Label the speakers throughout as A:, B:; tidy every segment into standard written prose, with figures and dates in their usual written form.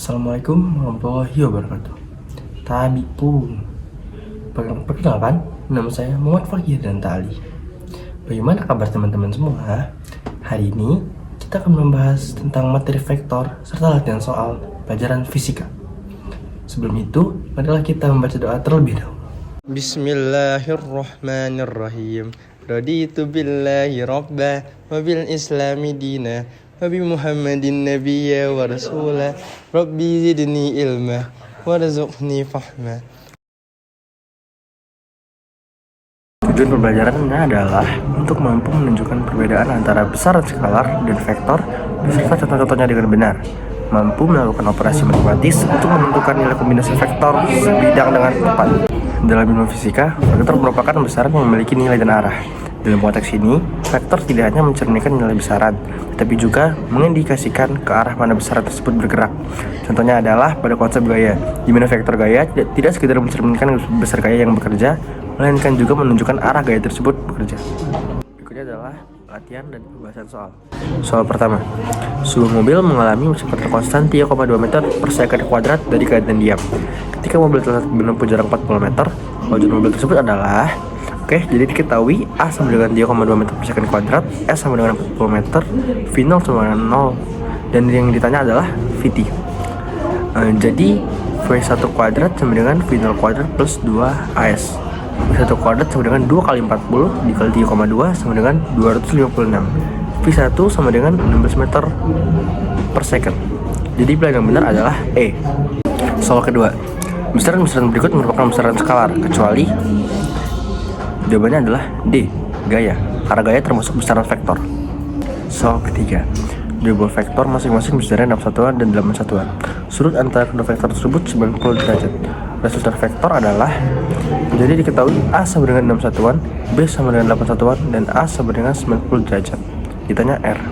A: Assalamualaikum warahmatullahi wabarakatuh. Tadi pun perkenalkan, nama saya Muhammad Fakir dan Tali. Bagaimana kabar teman-teman semua? Hari ini kita akan membahas tentang materi vektor serta latihan soal pelajaran fisika. Sebelum itu, marilah kita membaca doa terlebih dahulu. Bismillahirrahmanirrahim. Raditu billahi rabba wa bil islami dina Nabi Muhammadin Nabiyya wa Rasulah. Rabbi zidni ilma warzuqni fahma. Tujuan pembelajarannya adalah untuk mampu menunjukkan perbedaan antara besaran skalar dan vektor beserta contoh-contohnya dengan benar, mampu melakukan operasi matematis untuk menentukan nilai kombinasi vektor sebidang dengan tepat. Dalam ilmu fisika, vektor merupakan besaran yang memiliki nilai dan arah. Dalam konteks ini, vektor tidak hanya mencerminkan nilai besaran, tetapi juga mengindikasikan ke arah mana besaran tersebut bergerak. Contohnya adalah pada konsep gaya, di mana vektor gaya tidak sekedar mencerminkan besar gaya yang bekerja, melainkan juga menunjukkan arah gaya tersebut bekerja. Berikutnya adalah latihan dan pembahasan soal. Soal pertama, suhu mobil mengalami kecepatan konstan 3,2 meter per second kuadrat dari keadaan diam. Ketika mobil telah menempuh jarak 40 meter, wajan mobil tersebut adalah jadi diketahui A sama dengan 3,2 meter per second kuadrat, S sama dengan 40 meter, V0 sama dengan 0, dan yang ditanya adalah Vt. Jadi V1 kuadrat sama dengan V0 kuadrat plus 2AS. V1 kuadrat sama dengan 2 kali 40 dikali 3,2 sama dengan 256. V1 sama dengan 16 meter per second. Jadi pilihan yang benar adalah E. Soal kedua, besaran-besaran berikut merupakan besaran skalar, kecuali jawabannya adalah D, gaya. Arah gaya termasuk besaran vektor. Soal ketiga, dua vektor masing-masing besaran 6 satuan dan 8 satuan. Sudut antara kedua vektor tersebut 90 derajat. Resultan vektor adalah, jadi diketahui A sama dengan 6 satuan, B sama dengan 8 satuan, dan A sama dengan 90 derajat. Ditanya R.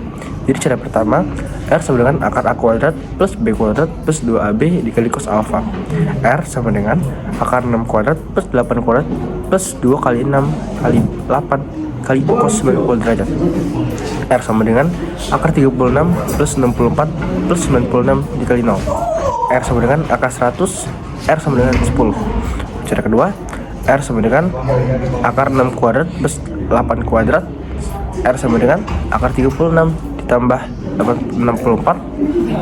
A: Jadi cara pertama, R sama dengan akar A kuadrat plus B kuadrat plus 2AB dikali cos alfa. R sama dengan akar 6 kuadrat plus 8 kuadrat plus 2 kali 6 kali 8 kali cos 90 derajat. R sama dengan akar 36 plus 64 plus 96 dikali 0. R sama dengan akar 100, R sama dengan 10. Cara kedua, R sama dengan akar 6 kuadrat plus 8 kuadrat, R sama dengan akar 36 ditambah 64,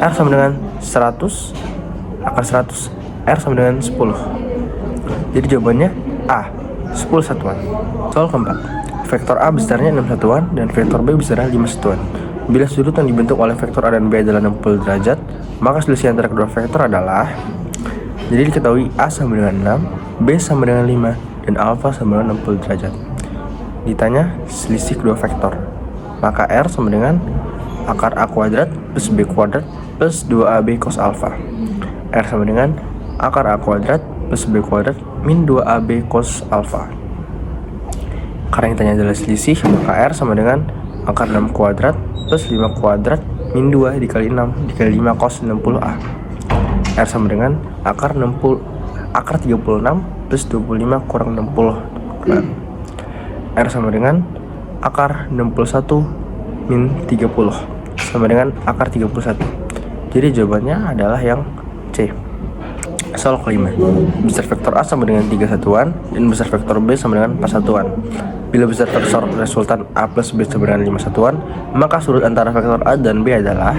A: R sama dengan 100, akar 100, R sama dengan 10. Jadi jawabannya A, 10 satuan. Soal keempat, vektor A besarnya 6 satuan dan vektor B besarnya 5 satuan. Bila sudut yang dibentuk oleh vektor A dan B adalah 60 derajat, maka selisih antara kedua vektor adalah, jadi diketahui A sama dengan 6, B sama dengan 5, dan alfa sama dengan 60 derajat. Ditanya selisih kedua vektor, maka R sama dengan akar A kuadrat plus B kuadrat plus 2AB cos alfa. R sama dengan akar A kuadrat plus B kuadrat min 2AB cos alfa. Karena yang ditanya adalah selisih, maka R sama dengan akar 6 kuadrat plus 5 kuadrat min 2 dikali 6 dikali 5 cos 60A. R sama dengan akar 36 plus 25 kurang 60. R sama dengan akar 61 min 30 sama dengan akar 31. Jadi jawabannya adalah yang C. Soal kelima, besar vektor A sama dengan 3 satuan dan besar vektor B sama dengan 4 satuan. Bila besar vektor resultan A plus B sama dengan 5 satuan, maka sudut antara vektor A dan B adalah,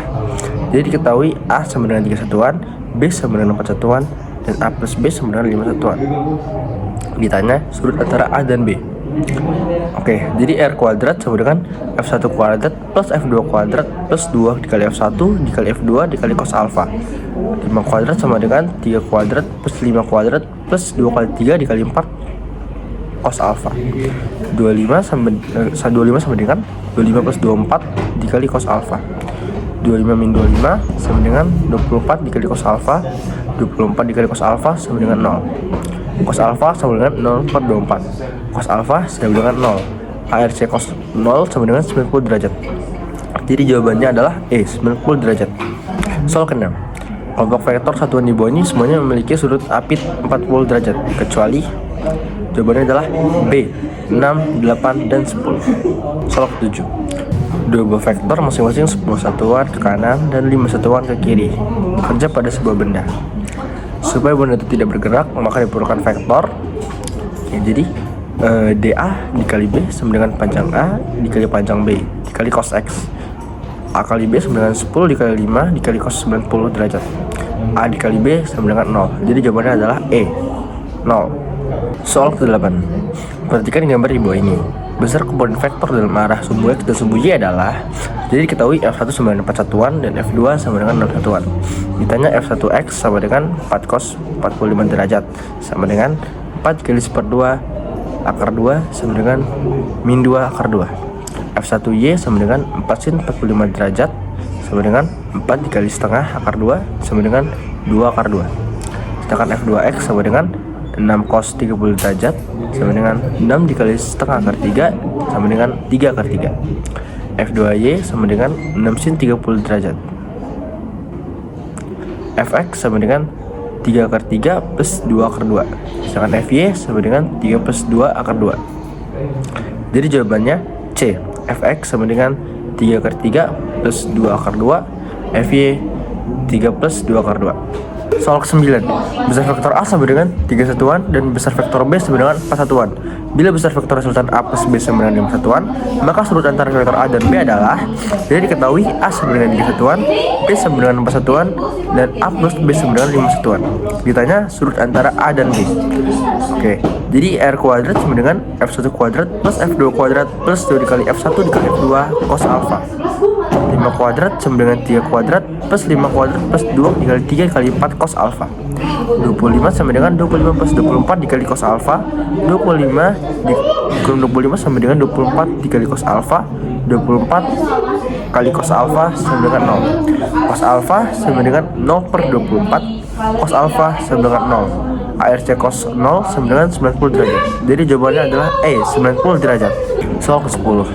A: jadi diketahui A sama dengan 3 satuan, B sama dengan 4 satuan, dan A plus B sama dengan 5 satuan. Ditanya sudut antara A dan B. Jadi R kuadrat sama dengan F1 kuadrat plus F2 kuadrat plus 2 dikali F1 dikali F2 dikali cos alfa. 5 kuadrat sama dengan 3 kuadrat plus 5 kuadrat plus 2 kali 3 dikali 4 cos alfa. 25 sama dengan 25 plus 24 dikali cos alfa. 25 min 25 sama dengan 24 dikali cos alfa. 24 dikali cos alfa sama dengan 0. Cos alfa sama dengan 0 per 24. Cos alfa sama dengan 0. ARC cos 0 sama dengan 90 derajat. Jadi jawabannya adalah E, 90 derajat. Soal ke-6, kelompok vektor satuan di bawah ini semuanya memiliki sudut apit 40 derajat, kecuali jawabannya adalah B, 6, 8, dan 10. Soal ke-7, dua buah vektor masing-masing 10 satuan ke kanan dan 5 satuan ke kiri. bekerja pada sebuah benda. Supaya benda itu tidak bergerak, maka diperlukan vektor. Ya, jadi dA dikali B sama dengan panjang A dikali panjang B dikali cos X. A kali B sama dengan 10 dikali 5 dikali cos 90 derajat. A dikali B sama dengan 0. Jadi jawabannya adalah E, 0. Soal ke-8. Perhatikan gambar di bawah ini. Besar komponen vektor dalam arah sumbu X dan sumbu Y adalah, jadi diketahui F1 sama dengan 4 satuan dan F2 sama dengan 6 satuan. Ditanya F1X sama dengan 4 cos 45 derajat sama dengan 4 kali 1/2 akar 2 sama dengan min 2 akar 2. F1Y sama dengan 4 sin 45 derajat sama dengan 4 dikali setengah akar 2 sama dengan 2 akar 2. Sedangkan F2X sama dengan 6 cos 30 derajat sama dengan 6 dikali setengah akar 3 sama dengan 3 akar 3. F2Y sama dengan 6 sin 30 derajat. Fx sama dengan 3 akar 3 plus 2 akar 2. Sedangkan Fy sama dengan 3 plus 2 akar 2. Jadi jawabannya C. Fx sama dengan 3 akar 3 plus 2 akar 2. Fy 3 plus 2 akar 2. Soal ke-9. Besar vektor A sama dengan 3 satuan dan besar vektor B sama dengan 4 satuan. Bila besar vektor resultan A plus B sama dengan 5 satuan, maka sudut antara vektor A dan B adalah, jadi diketahui A sama dengan 3 satuan, B sama dengan 4 satuan, dan A plus B sama dengan 5 satuan. Ditanya sudut antara A dan B. Oke, jadi R kuadrat sama dengan F1 kuadrat plus F2 kuadrat plus 2 dikali F1 dikali F2 cos alpha. 5 kuadrat sama dengan 3 kuadrat plus 5 kuadrat plus 2 dikali 3 kali 4 cos alpha. 25 sama dengan 25 plus 24 dikali cos alpha. 25 dikurang 25 sama dengan 24 dikali cos alpha. 24 kali cos alpha sama dengan 0. Cos alpha sama dengan 0 per 24. Cos alpha sama dengan 0. ARC cos 0 sama dengan 90 derajat. Jadi jawabannya adalah E, 90 derajat. Soal ke-10.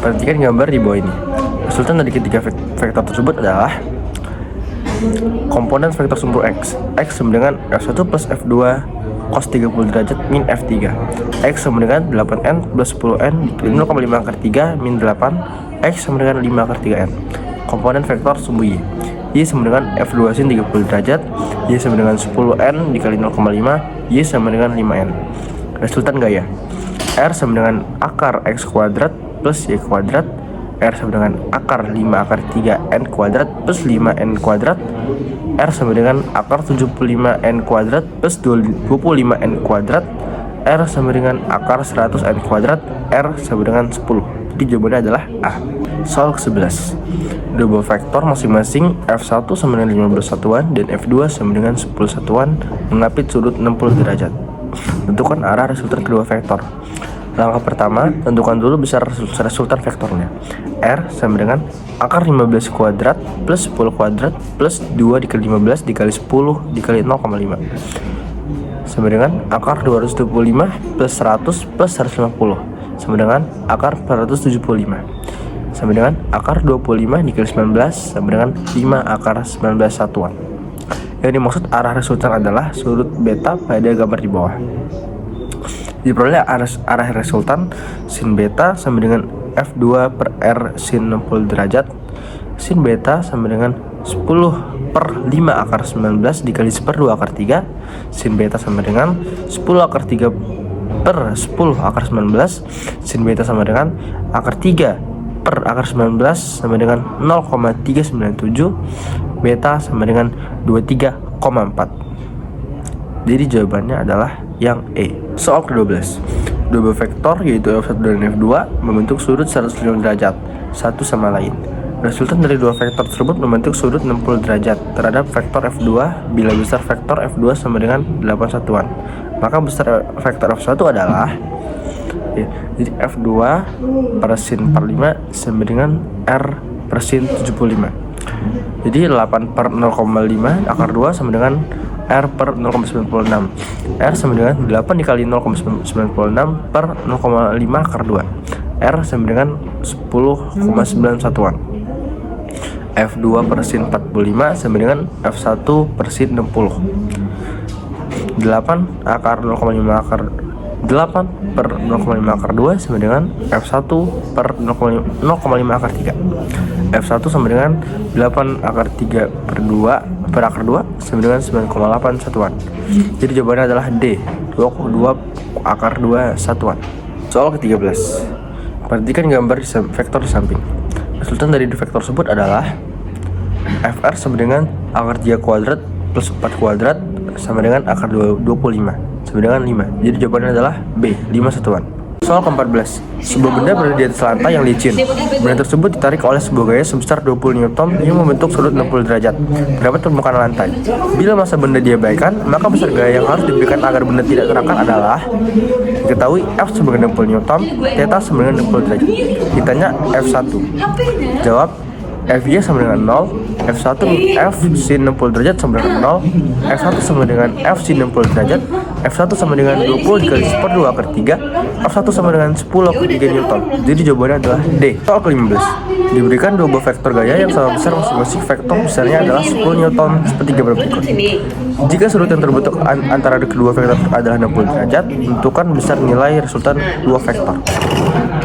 A: Perhatikan gambar di bawah ini. Resultan dari ketiga vektor tersebut adalah komponen vektor sumbu X. X sama dengan F1 plus F2 cos 30 derajat min F3. X sama dengan 8N plus 10N dikali 0,5 akar 3 min 8. X sama dengan 5 akar 3N. Komponen vektor sumbu Y. Y sama dengan F2 sin 30 derajat. Y sama dengan 10N dikali 0,5. Y sama dengan 5N. Resultan gaya. R sama dengan akar X kuadrat plus Y kuadrat. R sama dengan akar 5 akar 3 N kuadrat plus 5 N kuadrat. R sama dengan akar 75 N kuadrat plus 25 N kuadrat. R sama dengan akar 100 N kuadrat. R sama dengan 10. Jadi jawabannya adalah A. Soal ke-11. Dua vektor masing-masing F1 sama dengan 15 satuan dan F2 sama dengan 10 satuan mengapit sudut 60 derajat. Tentukan arah resultan kedua vektor. Langkah pertama, tentukan dulu besar resultan vektornya. R sama dengan akar 15 kuadrat plus 10 kuadrat plus 2 dikali 15 dikali 10 dikali 0,5 sama dengan akar 225 plus 100 plus 150 sama dengan akar 475 sama dengan akar 25 dikali 19 sama dengan 5 akar 19 satuan. Yang dimaksud arah resultan adalah sudut beta pada gambar di bawah. Diperoleh arah resultan sin beta sama dengan F2 per R sin 60 derajat. Sin beta sama dengan 10 per 5 akar 19 dikali 1/2 akar 3. Sin beta sama dengan 10 akar 3 per 10 akar 19. Sin beta sama dengan akar 3 per akar 19 sama dengan 0,397. Beta sama dengan 23,4. Jadi jawabannya adalah yang E. Soal ke-12. Dua vektor yaitu F1 dan F2 membentuk sudut 105 derajat satu sama lain. Resultan dari dua vektor tersebut membentuk sudut 60 derajat terhadap vektor F2 bila besar vektor F2 sama dengan 8 satuan. Maka besar vektor F1 adalah jadi F2 per sin per 5 sama dengan R per sin 75. Jadi 8 per 0,5 akar 2 sama dengan R per 0,96. R sama dengan 8 dikali 0,96 per 0,5 akar 2. R sama dengan 10,9 satuan. F2 per sin 45 sama dengan F1 per sin 60. 8 akar 0,5 akar 8 per 0,5 akar 2 sama dengan F1 per 0,5 akar 3. F1 sama dengan 8 akar 3 per 2 per akar 2 sama dengan 9,8 satuan. Jadi jawabannya adalah D, 2 akar 2 satuan. Soal ke-13. Perhatikan gambar vektor di samping. Resultan dari vektor tersebut adalah Fr sama dengan akar 3 kuadrat plus 4 kuadrat sama dengan akar 25 sama dengan 5. Jadi jawabannya adalah B, 5 satuan. Soal ke-14. Sebuah benda berada di atas lantai yang licin. Benda tersebut ditarik oleh sebuah gaya sebesar 20 Newton yang membentuk sudut 60 derajat terhadap permukaan lantai. Bila massa benda diabaikan, maka besar gaya yang harus diberikan agar benda tidak terangkat adalah diketahui F sebagai 60 Newton, theta sama dengan 60 derajat. Ditanya F1. Jawab Fy sama dengan 0, F1 F sin 60 derajat sama dengan 0, F1 sama dengan F sin 60 derajat, F1 sama dengan 20 dikali 1/2 akar 3, F1 sama dengan 10 akar 3 Newton. Jadi jawabannya adalah D. Soal ke-15. Diberikan dua buah vektor gaya yang sama besar masing-masing vektor besarnya adalah 10 Newton seperti gambar berikut. Jika sudut yang terbentuk antara kedua vektor adalah 60 derajat, tentukan besar nilai resultan dua vektor.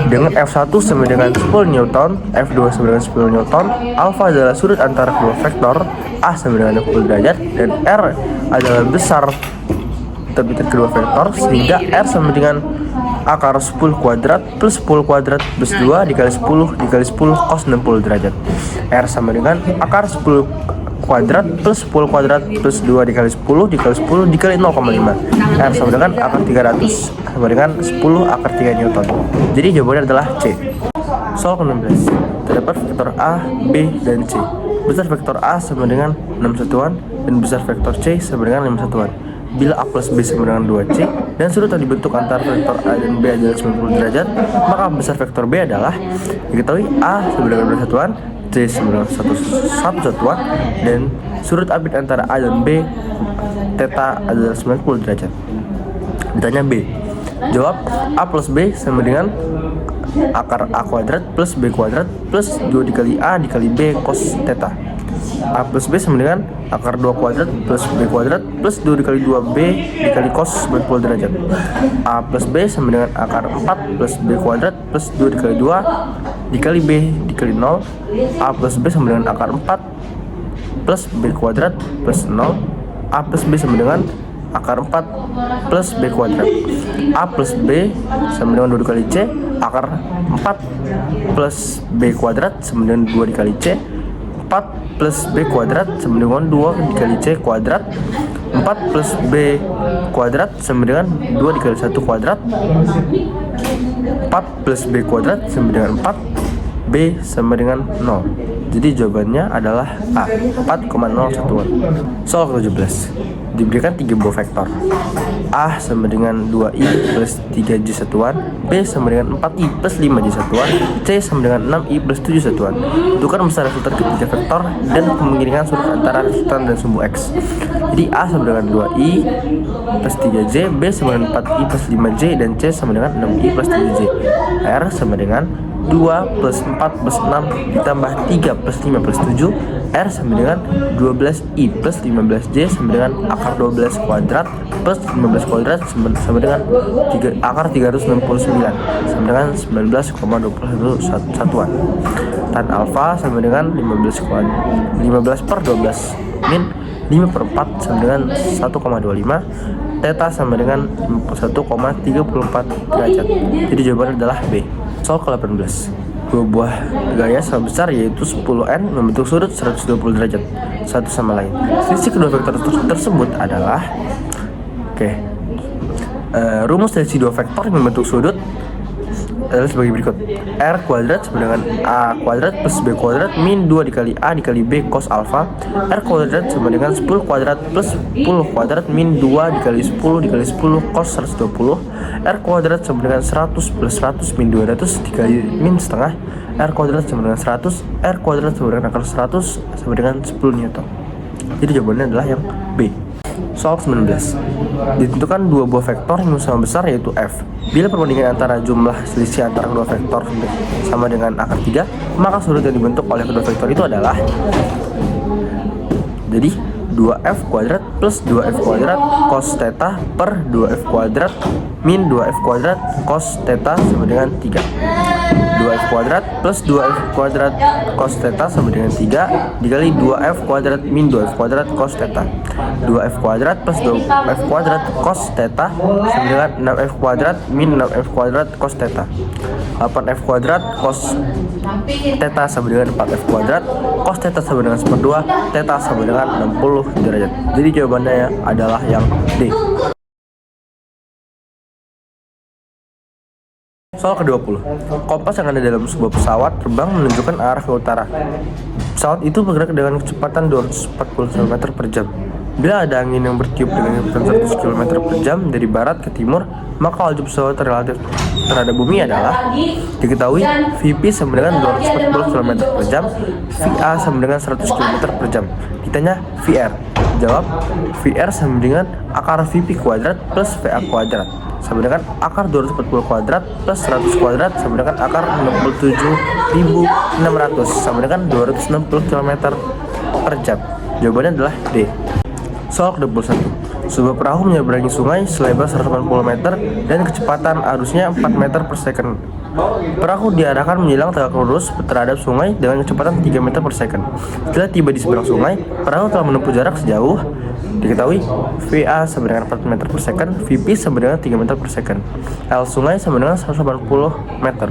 A: Dengan F1 sama dengan 10 Newton, F2 sama dengan 10 Newton, alfa adalah sudut antara kedua vektor, A sama dengan 60 derajat, dan R adalah besar terbitan kedua vektor, sehingga R sama dengan akar 10 kuadrat plus 10 kuadrat plus 2 dikali 10 dikali 10 cos 60 derajat. R sama dengan akar 10 kuadrat plus 10 kuadrat plus 2 dikali 10 dikali 10 dikali 0,5. R sama dengan akar 300 sama dengan 10 akar 3 Newton. Jadi jawabannya adalah C. Soal ke-16. Terdapat vektor A, B, dan C. Besar vektor A sama dengan 6 satuan dan besar vektor C sama dengan 5 satuan. Bila A plus B sama dengan 2C dan sudut yang dibentuk antara vektor A dan B adalah 90 derajat, maka besar vektor B adalah diketahui A sama dengan 2 satuan, C sama dengan 1 satuan, dan sudut ambit antara A dan B theta adalah 90 derajat. Ditanya B. Jawab A plus B sama dengan akar A kuadrat plus B kuadrat plus 2 dikali A dikali B cos theta. A plus B sama dengan akar 2 kuadrat plus B kuadrat plus 2 dikali 2B dikali cos 90 derajat. A plus B sama dengan akar 4 plus B kuadrat plus 2 dikali 2 dikali B dikali 0. A plus B sama dengan akar 4 plus B kuadrat plus 0. A plus B sama dengan akar 4 plus B kuadrat. A plus B sama dengan 2 dikali C. Akar 4 plus B kuadrat sama dengan 2 dikali C. 4 plus B kuadrat sama dengan 2 dikali C kuadrat. 4 plus B kuadrat sama dengan 2 dikali 1 kuadrat. 4 plus B kuadrat sama dengan 4. B sama dengan 0. Jadi jawabannya adalah A, 4,01. Soal ke-17. Diberikan 3 buah vektor. A sama dengan 2i plus 3j satuan, B sama dengan 4i plus 5j satuan, C sama dengan 6i plus 7 satuan. Tentukan besar resultan ketiga vektor dan kemungkinan sudut antara resultan dan sumbu X. Jadi A sama dengan 2i plus 3j, B sama dengan 4i plus 5j, dan C sama dengan 6i plus 7j. R sama dengan 2 plus 4 plus 6 ditambah 3 plus 5 plus 7. R sama dengan 12i plus 15j sama dengan akar 12 kuadrat plus 15 kuadrat sama dengan akar 369 sama dengan 19,21 satuan. Tan alfa sama dengan 15 per 12 min 5 per 4 sama dengan 1,25. Theta sama dengan 1,34 derajat. Jadi jawabannya adalah B. Soal ke-18. Dua buah gaya sama besar yaitu 10n membentuk sudut 120 derajat satu sama lain. Selisih kedua vektor tersebut adalah rumus selisih dua vektor yang membentuk sudut adalah sebagai berikut. R kuadrat sama dengan A kuadrat plus B kuadrat min 2 dikali A dikali B cos alpha. R kuadrat sama dengan 10 kuadrat plus 10 kuadrat min 2 dikali 10 dikali 10 cos 120. R kuadrat sama dengan 100 plus 100 min 200 dikali min setengah. R kuadrat sama dengan 100. R kuadrat sama dengan akar 100 sama dengan 10 Newton. Jadi jawabannya adalah yang B. Soal 19. Ditentukan dua buah vektor yang sama besar yaitu F. Bila perbandingan antara jumlah selisih antara kedua vektor sama dengan akar 3, maka sudut yang dibentuk oleh kedua vektor itu adalah, jadi 2F kuadrat plus 2F kuadrat cos theta per 2F kuadrat min 2F kuadrat cos theta sama dengan 3. 2F kuadrat plus 2F kuadrat cos theta sama dengan 3 dikali 2F kuadrat min 2F kuadrat cos theta. 2F kuadrat plus 2F kuadrat cos theta sama dengan 6F kuadrat min 6F kuadrat cos theta. 8F kuadrat cos theta sama dengan 4F kuadrat cos theta sama dengan 1/2, theta sama dengan 60 derajat. Jadi jawabannya adalah yang D. Soal ke-20. Kompas yang ada dalam sebuah pesawat terbang menunjukkan arah ke utara. Pesawat itu bergerak dengan kecepatan 240 km per jam. Bila ada angin yang bertiup dengan kecepatan 100 km per jam dari barat ke timur, maka laju pesawat relatif terhadap bumi adalah diketahui VP sama dengan 240 km per jam, VA sama dengan 100 km per jam. Ditanya VR. Jawab, VR sama dengan akar VP kuadrat plus VA kuadrat sama dengan akar 240 kuadrat plus 100 kuadrat sama dengan akar 67.600 sama dengan 260 km per jam. Jawabannya adalah D. Soal ke-21. Sebuah perahu menyeberangi sungai selebar 180 meter dan kecepatan arusnya 4 meter per second. Perahu diarahkan menyilang tegak lurus terhadap sungai dengan kecepatan 3 meter per second. Setelah tiba di seberang sungai, perahu telah menempuh jarak sejauh diketahui VA sama dengan 4 meter per second, VP sama dengan 3 meter per second. L sungai sama dengan 180 meter.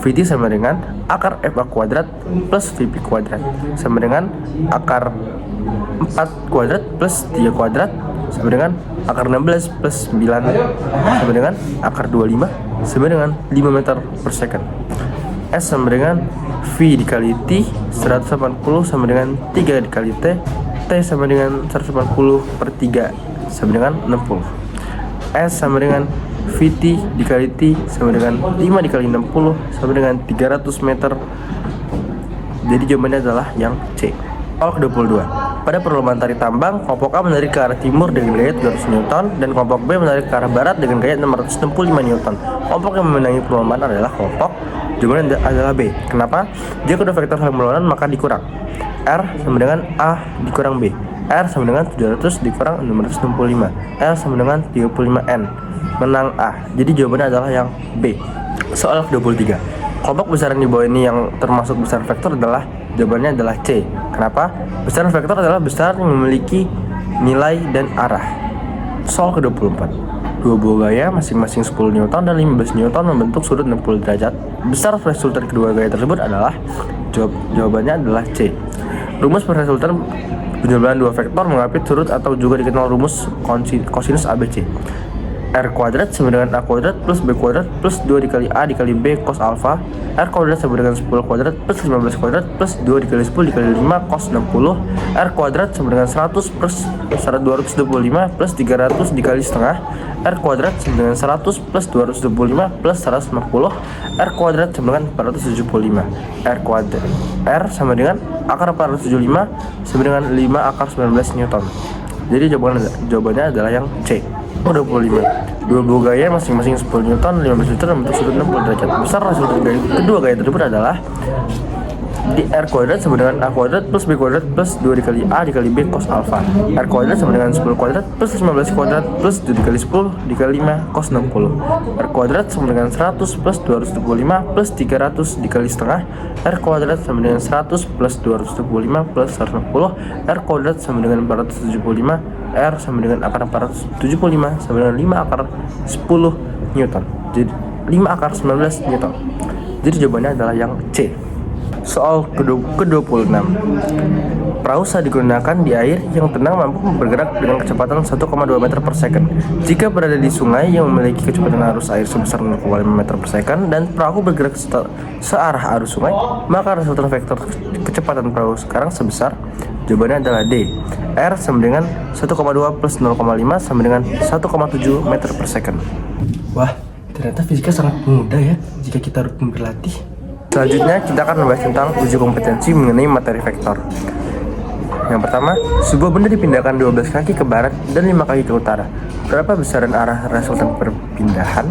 A: VT sama dengan akar FA kuadrat plus VP kuadrat sama dengan akar 4 kuadrat plus 3 kuadrat sama dengan akar 16 plus 9 sama dengan akar 25 sama dengan 5 meter per second. S sama dengan V dikali T 180 sama dengan 3 dikali T. T sama dengan 180 per 3 sama dengan 60. S sama dengan VT dikali T sama dengan 5 dikali 60 sama dengan 300 meter. Jadi jawabannya adalah yang C. Soal ke-22. Pada perlombaan tarik tambang, kelompok A menarik ke arah timur dengan gaya 300 Newton dan kelompok B menarik ke arah barat dengan gaya 665 Newton. Kelompok yang memenangi perlombaan adalah kelompok. Jawabannya adalah B. Kenapa? Jika kedua vektor saling berlawanan maka dikurang. R sama dengan A dikurang B. R sama dengan 700 dikurang 665. L sama dengan 35N. Menang A. Jadi jawabannya adalah yang B. Soal ke-23. Kelompok besaran di bawah ini yang termasuk besaran vektor adalah jawabannya adalah C. Kenapa? Besaran vektor adalah besaran yang memiliki nilai dan arah. Soal ke-24. Dua buah gaya masing-masing 10 Newton dan 15 Newton membentuk sudut 60 derajat. Besar resultan kedua gaya tersebut adalah jawabannya adalah C. Rumus resultan penjumlahan dua vektor mengapit sudut atau juga dikenal rumus kosinus ABC. R kuadrat sama dengan A kuadrat plus B kuadrat plus 2 dikali A dikali B cos alpha. R kuadrat sama dengan 10 kuadrat plus 15 kuadrat plus 2 dikali 10 dikali 5 cos 60. R kuadrat sama dengan 100 plus 225 plus 300 dikali setengah. R kuadrat sama dengan 100 plus 225 plus 150. R kuadrat sama dengan 475. R sama dengan akar 475 sama dengan 5 akar 19 Newton. Jadi jawabannya adalah yang C. 25. Dua buah gaya masing-masing 10 Newton 15 Newton membentuk sudut 60 derajat. Besar resultan kedua gaya tersebut adalah di R kuadrat sama dengan A kuadrat plus B kuadrat plus 2 dikali A dikali B cos alpha. R kuadrat sama dengan 10 kuadrat plus 15 kuadrat plus 2 dikali 10 dikali 5 cos 60. R kuadrat sama dengan 100 plus 225 plus 300 dikali setengah. R kuadrat sama dengan 100 plus 225 plus 160. R kuadrat sama dengan 475. R sama dengan akar 475 sama dengan 5 akar 10 Newton. Jadi 5 akar 19 Newton. Jadi jawabannya adalah yang C. Soal ke-26. Perahu saat digunakan di air yang tenang mampu bergerak dengan kecepatan 1,2 meter per second. Jika berada di sungai yang memiliki kecepatan arus air sebesar 0,5 meter per second dan perahu bergerak searah arus sungai, maka resultan vektor kecepatan perahu sekarang sebesar, jawabannya adalah D. R sama dengan 1,2 plus 0,5 sama dengan 1,7 meter per second. Wah, ternyata fisika sangat mudah ya jika kita rutin berlatih. Selanjutnya kita akan membahas tentang uji kompetensi mengenai materi vektor. Yang pertama, sebuah benda dipindahkan 12 kaki ke barat dan 5 kaki ke utara. Berapa besaran arah resultan perpindahan?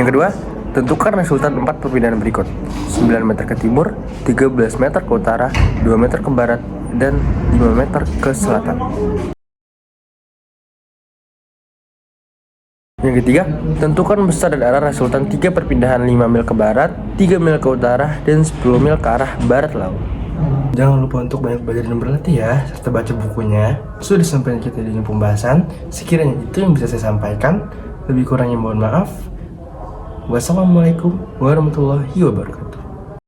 A: Yang kedua, tentukan resultan 4 perpindahan berikut. 9 meter ke timur, 13 meter ke utara, 2 meter ke barat, dan 5 meter ke selatan. Yang ketiga, tentukan besar dan arah resultan 3 perpindahan 5 mil ke barat, 3 mil ke utara, dan 10 mil ke arah barat laut. Jangan lupa untuk banyak belajar dan berlatih ya, serta baca bukunya. Sudah sampai kita di pembahasan, sekiranya itu yang bisa saya sampaikan. Lebih kurangnya mohon maaf. Wassalamualaikum warahmatullahi wabarakatuh.